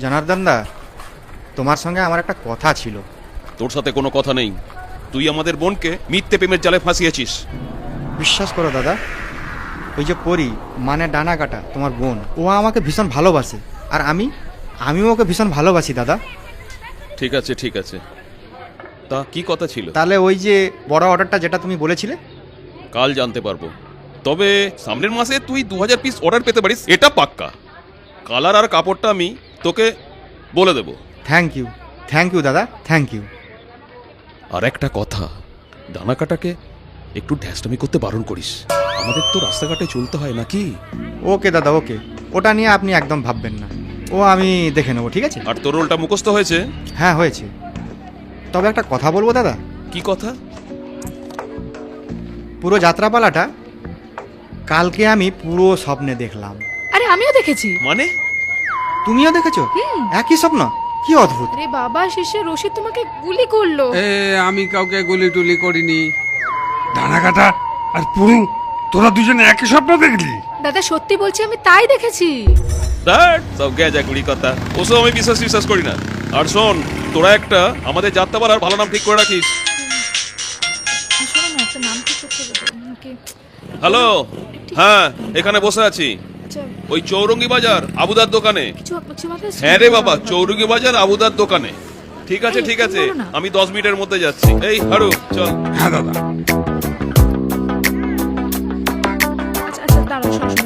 জনার্দন দা, তোমার সঙ্গে আমার একটা কথা ছিল। তোর সাথে কোনো কথা নেই। তুই আমাদের বোনকে মিথ্যে প্রেমের জালে ফাঁসিয়েছিস। বিশ্বাস করো দাদা, ওই যে পরি মানে ডানা কাটা তোমার বোন, ও আমাকে ভীষণ ভালোবাসে, আর আমিও ওকে ভীষণ ভালোবাসি দাদা। ঠিক আছে ঠিক আছে, তা কি কথা ছিল? তাহলে ওই যে বড় অর্ডারটা যেটা তুমি বলেছিলে, কাল জানতে পারবো। তবে সামনের মাসে তুই 2000 পিস অর্ডার পেতে পারিস, এটা পাক্কা। কালার আর কাপড়টা আমি তোকে বলে দেবো। থ্যাংক ইউ দাদা, থ্যাংক ইউ। আর একটা কথা, ডানাকাটাকে একটু ঢ্যাসটামি করতে বারণ করিস। আমাদের তো রাস্তাঘাটে চলতে হয় নাকি? ওকে দাদা, ওকে, ওটা নিয়ে আপনি একদম ভাববেন না, ও আমি দেখে নেবো, ঠিক আছে? আর তোর রোলটা মুখস্থ হয়েছে? হ্যাঁ হয়েছে। তবে একটা কথা বলবো দাদা। কি কথা? পুরো যাত্রাপালাটা কালকে আমি পুরো স্বপ্নে দেখলাম। আরে আমিও দেখেছি। মানে? তুমিও দেখেছো? একই স্বপ্ন? কি অদ্ভুত। আরে বাবা, শেষে রশিদ তোমাকে গুলি করলো। আমি কাউকে গুলি টুলি করিনি। ডানাকাটা আর পুরু, তোরা দুজনে একই স্বপ্ন দেখলি? দাদা সত্যি বলছি, আমি তাই দেখেছি। সব গ্যাজাগুড়ি কথা, ওসব আমি বিশ্বাস করি না। আর শোন, তোরা একটা আমাদের যাত্রাপালার ভালো নাম ঠিক করে রাখিস। শোনো না, একটা নাম ঠিক করতে হবে আমাকে। হ্যালো, হ্যাঁ এখানে বসে আছি আচ্ছা, ওই চৌরঙ্গি বাজার আবুদার দোকানে। কিছু মাথায় হ্যাঁ রে বাবা, চৌরঙ্গি বাজার আবুদার দোকানে। ঠিক আছে ঠিক আছে, বলো না। আমি 10 মিনিটের মধ্যে যাচ্ছি। এই হারু চল। হ্যাঁ দাদা। আচ্ছা দাঁড়াও, সরাসরি